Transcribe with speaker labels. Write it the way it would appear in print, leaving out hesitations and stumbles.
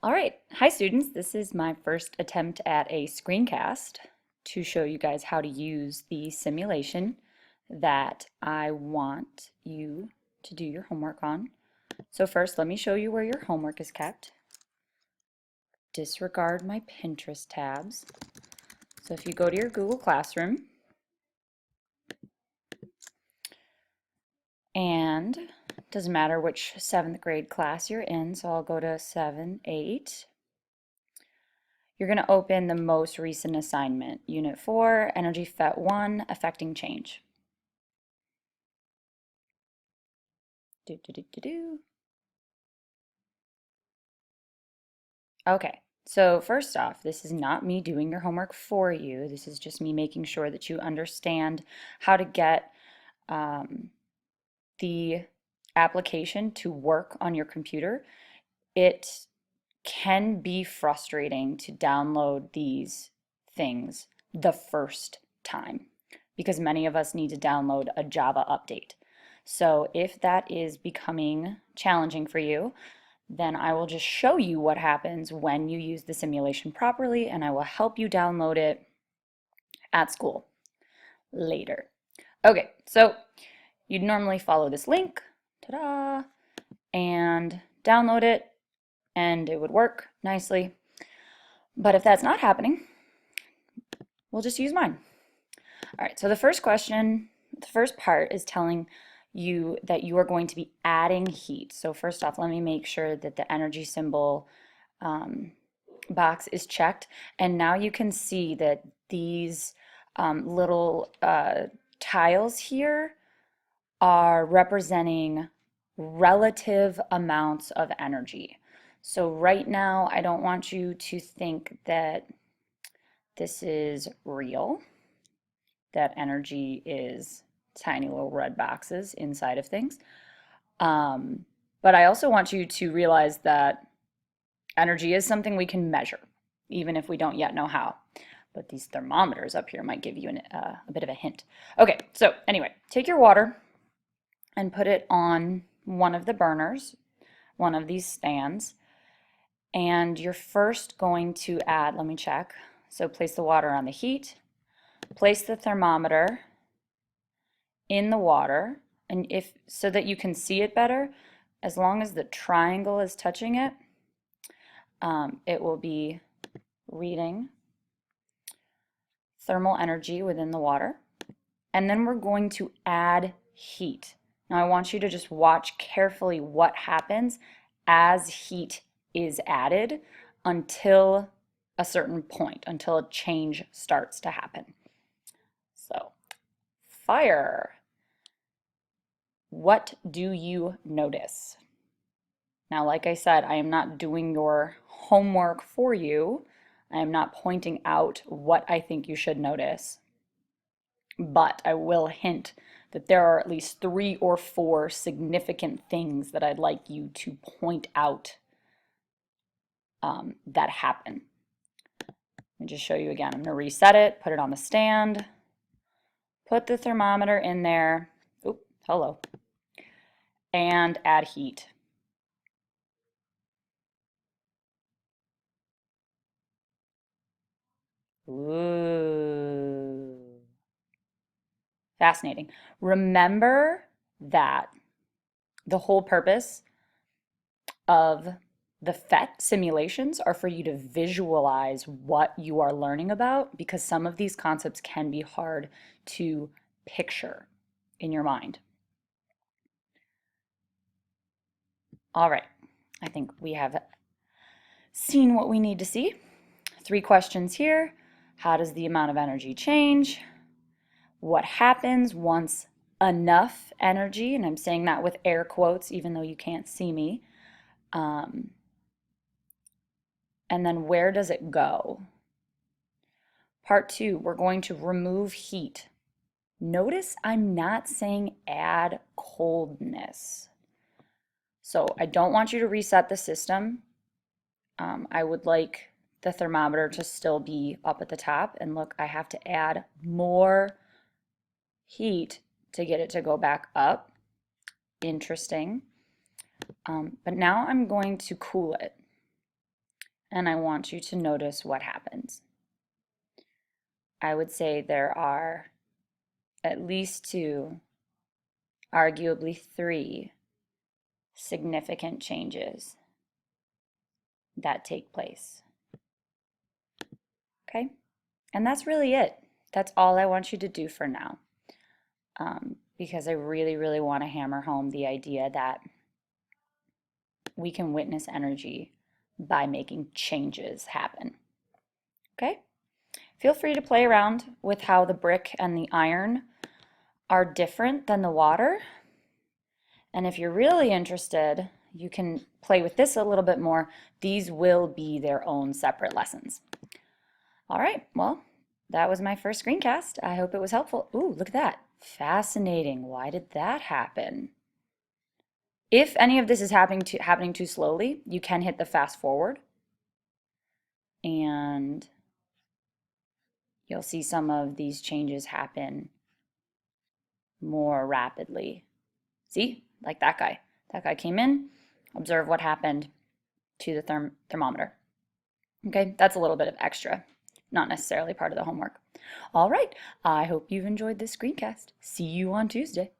Speaker 1: All right, hi students. This is my first attempt at a screencast to show you guys how to use the simulation that I want you to do your homework on. So first, let me show you where your homework is kept. Disregard my Pinterest tabs. So if you go to your Google Classroom, and it doesn't matter which 7th grade class you're in, so I'll go to 7, 8. You're going to open the most recent assignment, Unit 4, Energy Phet 1, Affecting Change. Okay, so first off, this is not me doing your homework for you. This is just me making sure that you understand how to get the application to work on your computer. It can be frustrating to download these things the first time because many of us need to download a Java update. So if that is becoming challenging for you, then I will just show you what happens when you use the simulation properly, and I will help you download it at school later. Okay, so you'd normally follow this link, ta-da, and download it, and it would work nicely. But if that's not happening, we'll just use mine. All right, so the first question, the first part is telling you that you are going to be adding heat. So first off, let me make sure that the energy symbol box is checked. And now you can see that these little tiles here are representing relative amounts of energy. So right now, I don't want you to think that this is real, that energy is tiny little red boxes inside of things. But I also want you to realize that energy is something we can measure, even if we don't yet know how. But these thermometers up here might give you a bit of a hint. Okay, so anyway, take your water and put it on one of the burners, one of these stands, and you're first going to add, let me check, so place the water on the heat, place the thermometer in the water, and if so that you can see it better, as long as the triangle is touching it, it will be reading thermal energy within the water. And then we're going to add heat. Now I want you to just watch carefully what happens as heat is added until a certain point, until a change starts to happen. So, fire. What do you notice? Now, like I said, I am not doing your homework for you. I am not pointing out what I think you should notice. But I will hint that there are at least 3 or 4 significant things that I'd like you to point out that happen. Let me just show you again. I'm going to reset it, put it on the stand, put the thermometer in there, oop, hello, and add heat. Ooh. Fascinating. Remember that the whole purpose of the pHet simulations are for you to visualize what you are learning about, because some of these concepts can be hard to picture in your mind. All right, I think we have seen what we need to see. 3 questions here. How does the amount of energy change? What happens once enough energy, and I'm saying that with air quotes even though you can't see me, and then where does it go? Part 2, we're going to remove heat. Notice I'm not saying add coldness. So I don't want you to reset the system. I would like the thermometer to still be up at the top, and look, I have to add more heat to get it to go back up. Interesting. But now I'm going to cool it. and I want you to notice what happens. I would say there are at least two, arguably three, significant changes that take place. Okay? And that's really it. That's all I want you to do for now. Because I really, really want to hammer home the idea that we can witness energy by making changes happen. Okay? Feel free to play around with how the brick and the iron are different than the water. And if you're really interested, you can play with this a little bit more. These will be their own separate lessons. All right, well, that was my first screencast. I hope it was helpful. Ooh, look at that. Fascinating. Why did that happen? If any of this is happening too slowly, you can hit the fast forward and you'll see some of these changes happen more rapidly. See, like that guy. That guy came in, observe what happened to the thermometer. Okay, that's a little bit of extra, not necessarily part of the homework. All right, I hope you've enjoyed this screencast. See you on Tuesday.